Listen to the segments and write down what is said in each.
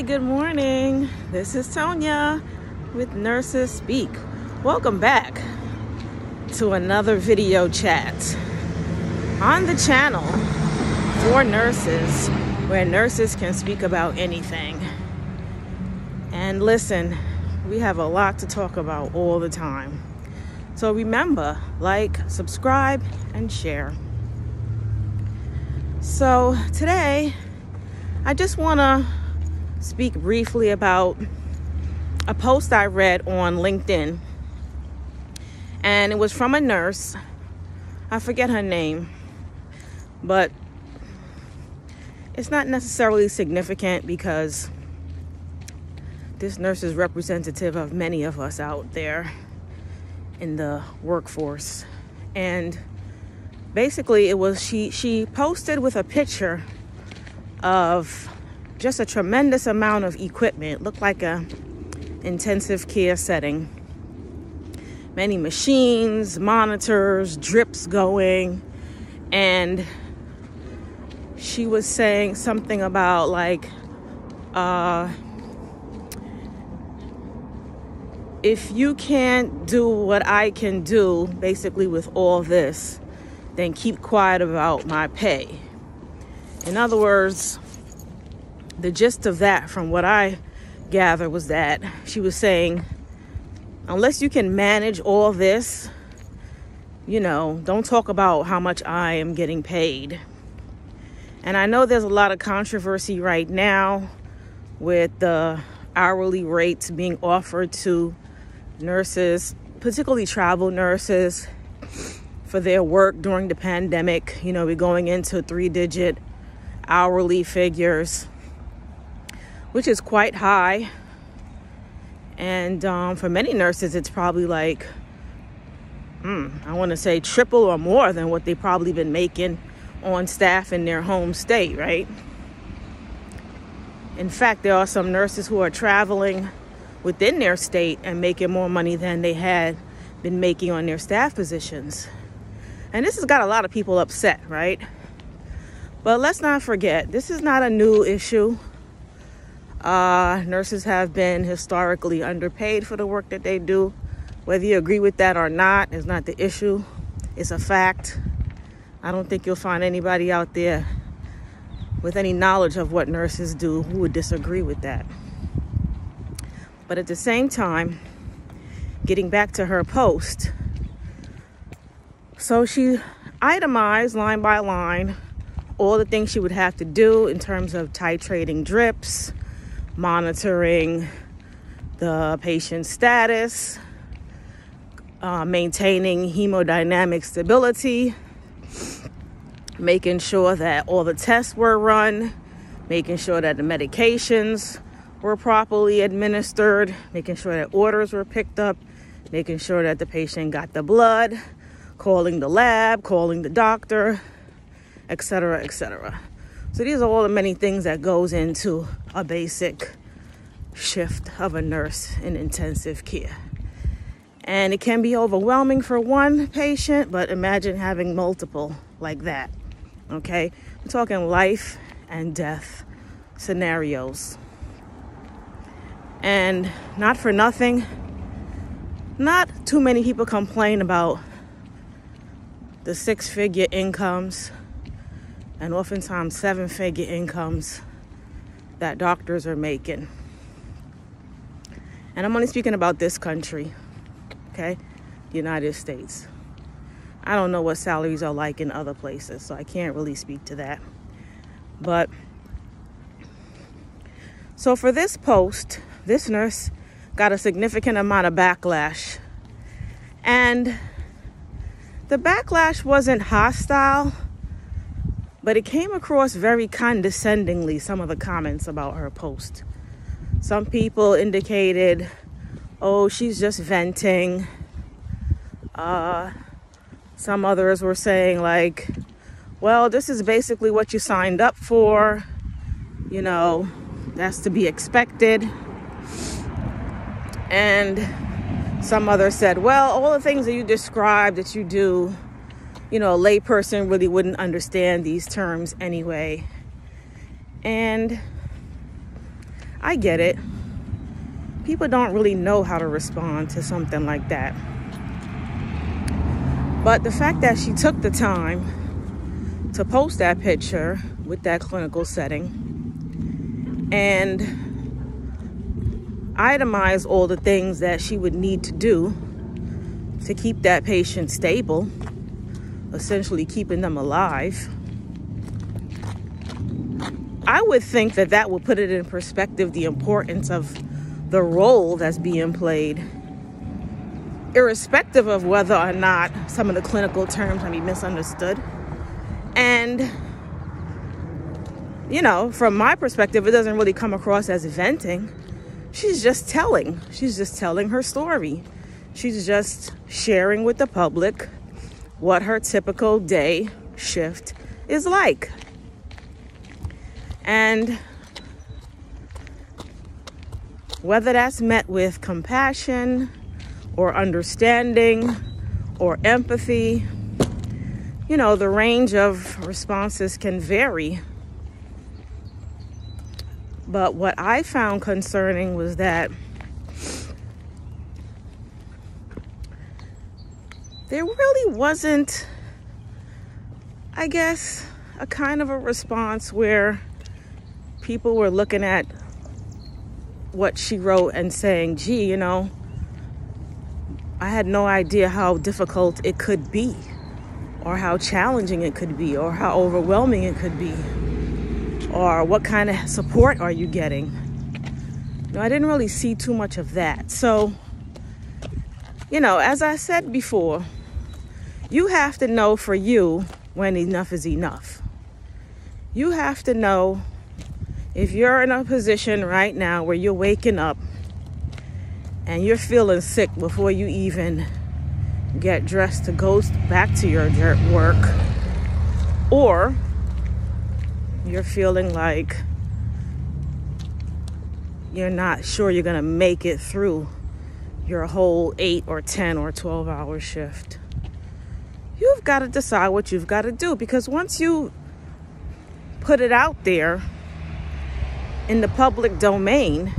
Hey, good morning. This is Toña with Nurses Speak. Welcome back to another video chat on the channel for nurses, where nurses can speak about anything. And listen, we have a lot to talk about all the time. So remember, like, subscribe, and share. So today, I just want to speak briefly about a post I read on LinkedIn. And it was from a nurse. I forget her name, but it's not necessarily significant because this nurse is representative of many of us out there in the workforce. And basically it was, she posted with a picture of just a tremendous amount of equipment. Looked like a intensive care setting. Many machines, monitors, drips going. And she was saying something about like, if you can't do what I can do, basically with all this, then keep quiet about my pay. In other words, the gist of that, from what I gather, was that she was saying, unless you can manage all this, don't talk about how much I am getting paid. And I know there's a lot of controversy right now with the hourly rates being offered to nurses, particularly travel nurses, for their work during the pandemic. We're going into 3-digit hourly figures, which is quite high. And for many nurses, it's probably like, I want to say triple or more than what they've probably been making on staff in their home state, right? In fact, there are some nurses who are traveling within their state and making more money than they had been making on their staff positions. And this has got a lot of people upset, right? But let's not forget, this is not a new issue. Nurses have been historically underpaid for the work that they do. Whether you agree with that or not is not the issue. It's a fact. I don't think you'll find anybody out there with any knowledge of what nurses do who would disagree with that. But at the same time, getting back to her post, so she itemized line by line all the things she would have to do in terms of titrating drips, monitoring the patient's status, maintaining hemodynamic stability, making sure that all the tests were run, making sure that the medications were properly administered, making sure that orders were picked up, making sure that the patient got the blood, calling the lab, calling the doctor, etc., etc. So these are all the many things that goes into a basic shift of a nurse in intensive care. And it can be overwhelming for one patient, but imagine having multiple like that, okay? We're talking life and death scenarios. And not for nothing, not too many people complain about the 6-figure incomes and oftentimes 7-figure incomes that doctors are making. And I'm only speaking about this country, okay? The United States. I don't know what salaries are like in other places, so I can't really speak to that. But, so for this post, this nurse got a significant amount of backlash. And the backlash wasn't hostile, but it came across very condescendingly, some of the comments about her post. Some people indicated, oh, she's just venting. Some others were saying like, well, this is basically what you signed up for. That's to be expected. And some others said, well, all the things that you described that you do, a layperson really wouldn't understand these terms anyway. And I get it. People don't really know how to respond to something like that. But the fact that she took the time to post that picture with that clinical setting and itemize all the things that she would need to do to keep that patient stable, essentially keeping them alive, I would think that that would put it in perspective, the importance of the role that's being played, irrespective of whether or not some of the clinical terms can be misunderstood. And, you know, from my perspective, it doesn't really come across as venting. She's just telling her story. She's just sharing with the public what her typical day shift is like. And whether that's met with compassion or understanding or empathy, you know, the range of responses can vary. But what I found concerning was that there really wasn't, I guess, a kind of a response where people were looking at what she wrote and saying, gee, you know, I had no idea how difficult it could be, or how challenging it could be, or how overwhelming it could be, or what kind of support are you getting? You know, I didn't really see too much of that. So, you know, as I said before, you have to know for you when enough is enough. You have to know if you're in a position right now where you're waking up and you're feeling sick before you even get dressed to go back to your work, or you're feeling like you're not sure you're going to make it through your whole 8 or 10 or 12-hour shift. You've got to decide what you've got to do, because once you put it out there in the public domain,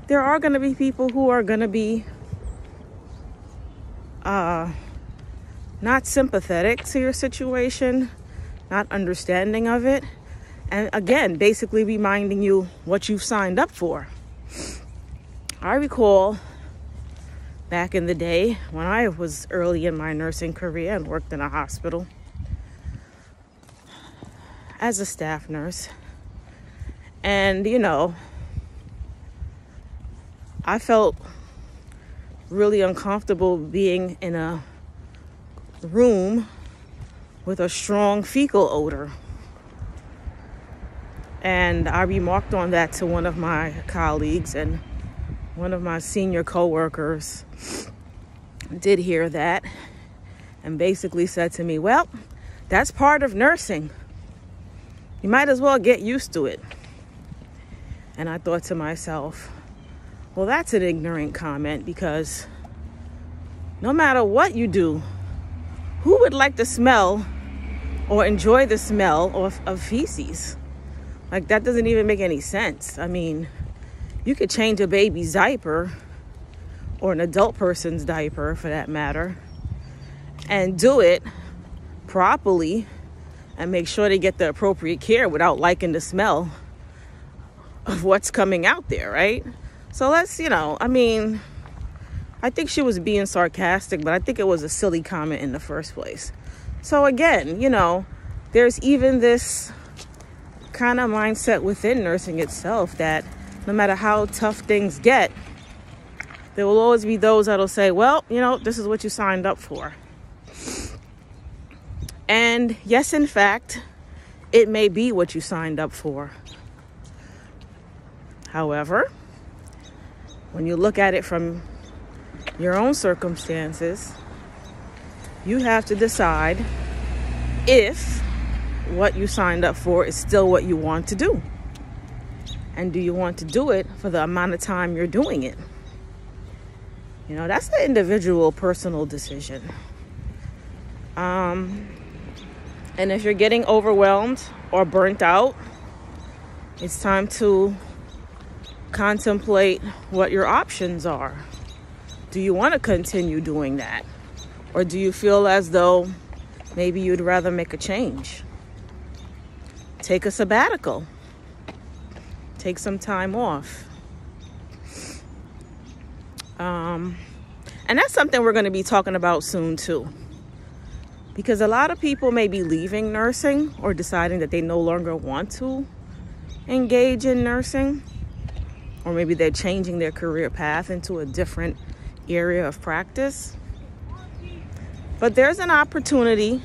there are going to be people who are going to be not sympathetic to your situation, not understanding of it, and again, basically reminding you what you've signed up for. I recall back in the day when I was early in my nursing career and worked in a hospital as a staff nurse. And, you know, I felt really uncomfortable being in a room with a strong fecal odor. And I remarked on that to one of my colleagues, and one of my senior coworkers did hear that and basically said to me, well, that's part of nursing. You might as well get used to it. And I thought to myself, well, that's an ignorant comment, because no matter what you do, who would like to smell or enjoy the smell of feces? Like, that doesn't even make any sense. I mean, you could change a baby's diaper, or an adult person's diaper for that matter, and do it properly and make sure they get the appropriate care without liking the smell of what's coming out there, right? So let's, you know, I mean, I think she was being sarcastic, but I think it was a silly comment in the first place. So again, you know, there's even this kind of mindset within nursing itself that no matter how tough things get, there will always be those that'll say, well, you know, this is what you signed up for. And yes, in fact, it may be what you signed up for. However, when you look at it from your own circumstances, you have to decide if what you signed up for is still what you want to do. And do you want to do it for the amount of time you're doing it? You know, that's an individual, personal decision. And if you're getting overwhelmed or burnt out, it's time to contemplate what your options are. Do you want to continue doing that? Or do you feel as though maybe you'd rather make a change? Take a sabbatical. Take some time off. And that's something we're going to be talking about soon too. Because a lot of people may be leaving nursing or deciding that they no longer want to engage in nursing. Or maybe they're changing their career path into a different area of practice. But there's an opportunity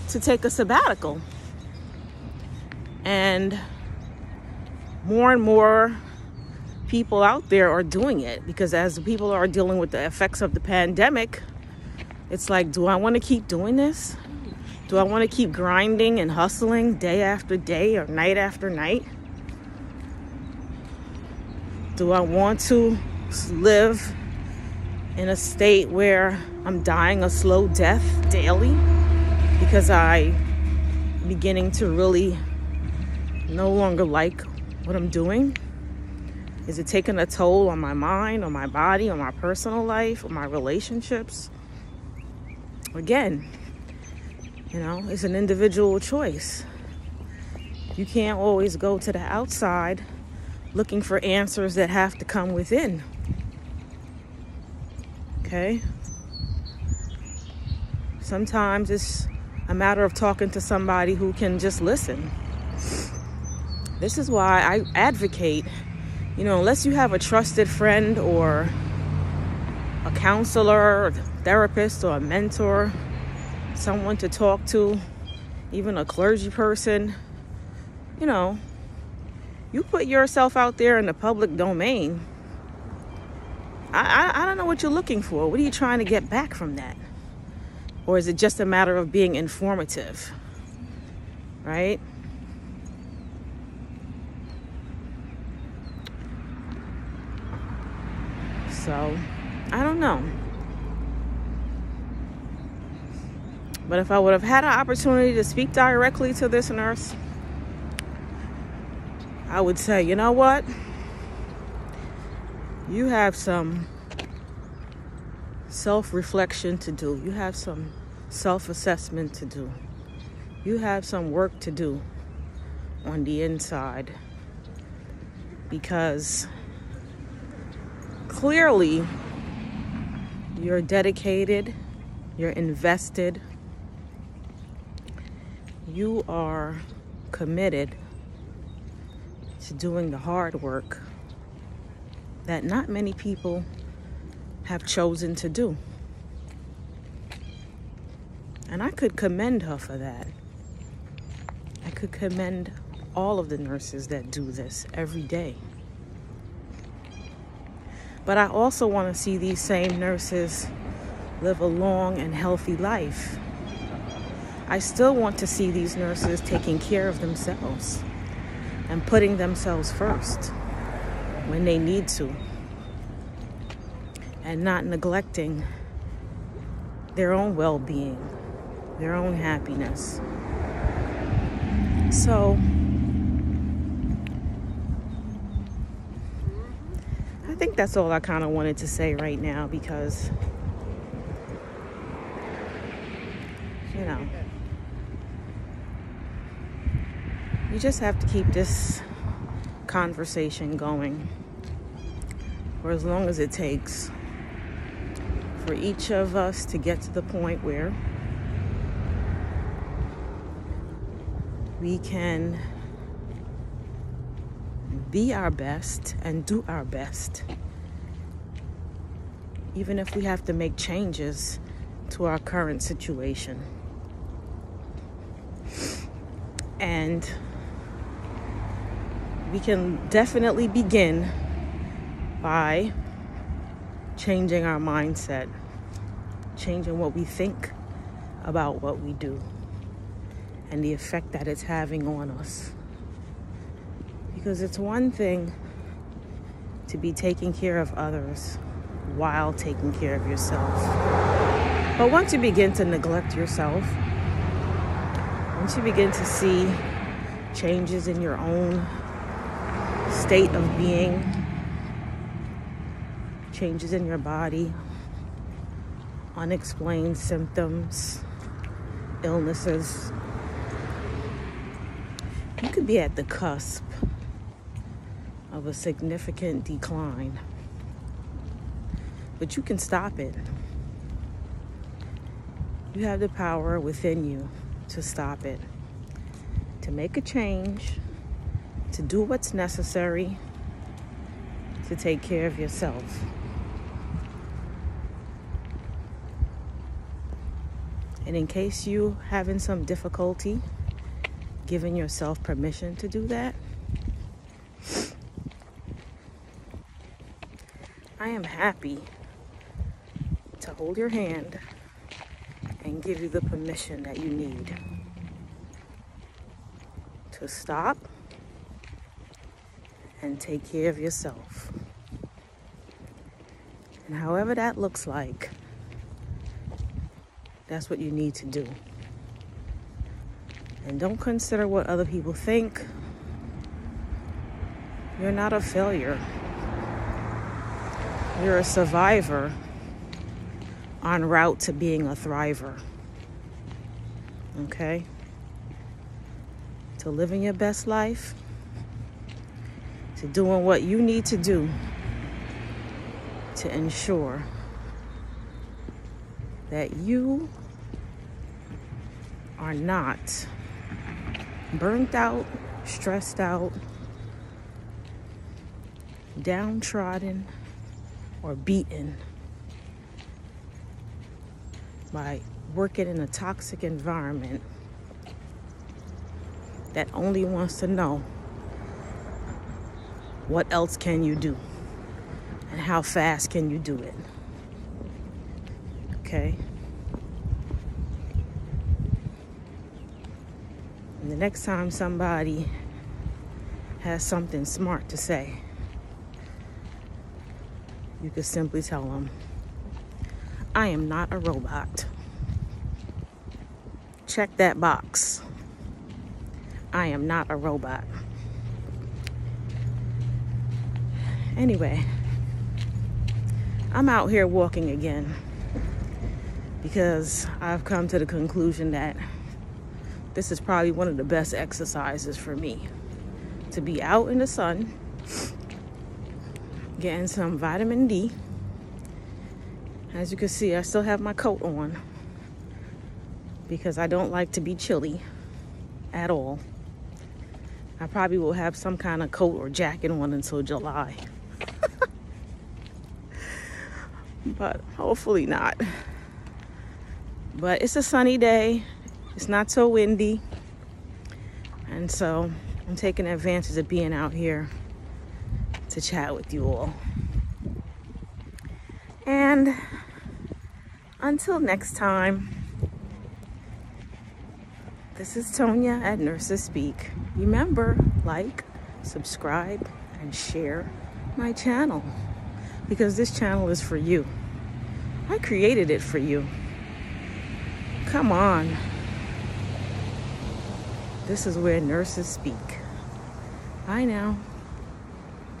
to take a sabbatical. And more people out there are doing it, because as people are dealing with the effects of the pandemic, it's like, do I want to keep doing this? Do I want to keep grinding and hustling day after day or night after night? Do I want to live in a state where I'm dying a slow death daily because I'm beginning to really no longer like what I'm doing? Is it taking a toll on my mind, on my body, on my personal life, on my relationships? Again, it's an individual choice. You can't always go to the outside looking for answers that have to come within. Okay? Sometimes it's a matter of talking to somebody who can just listen. This is why I advocate, unless you have a trusted friend or a counselor, or therapist, or a mentor, someone to talk to, even a clergy person, you put yourself out there in the public domain. I don't know what you're looking for. What are you trying to get back from that? Or is it just a matter of being informative? Right? So, I don't know. But if I would have had an opportunity to speak directly to this nurse, I would say, you know what? You have some self-reflection to do. You have some self-assessment to do. You have some work to do on the inside. Because clearly, you're dedicated, you're invested, you are committed to doing the hard work that not many people have chosen to do. And I could commend her for that. I could commend all of the nurses that do this every day. But I also want to see these same nurses live a long and healthy life. I still want to see these nurses taking care of themselves and putting themselves first when they need to, and not neglecting their own well-being, their own happiness. So I think that's all I kind of wanted to say right now, because you just have to keep this conversation going for as long as it takes for each of us to get to the point where we can be our best and do our best, even if we have to make changes to our current situation. And we can definitely begin by changing our mindset, changing what we think about what we do and the effect that it's having on us. Because it's one thing to be taking care of others while taking care of yourself. But once you begin to neglect yourself, once you begin to see changes in your own state of being, changes in your body, unexplained symptoms, illnesses. You could be at the cusp of a significant decline, but you can stop it. You have the power within you to stop it, to make a change, to do what's necessary to take care of yourself. And in case you having some difficulty giving yourself permission to do that, I am happy to hold your hand and give you the permission that you need to stop and take care of yourself. And however that looks like, that's what you need to do. And don't consider what other people think. You're not a failure. You're a survivor en route to being a thriver. Okay? To living your best life, to doing what you need to do to ensure that you are not burnt out, stressed out, downtrodden, or beaten by working in a toxic environment that only wants to know what else can you do and how fast can you do it. Okay? And the next time somebody has something smart to say, you could simply tell them, I am not a robot. Check that box. I am not a robot. Anyway, I'm out here walking again because I've come to the conclusion that this is probably one of the best exercises for me. To be out in the sun, getting some vitamin D. As you can see, I still have my coat on because I don't like to be chilly at all. I probably will have some kind of coat or jacket on until July. But hopefully not. But it's a sunny day. It's not so windy. And so I'm taking advantage of being out here to chat with you all. And until next time, this is Toña at Nurses Speak. Remember, like, subscribe, and share my channel because this channel is for you. I created it for you. Come on. This is where nurses speak. Bye now.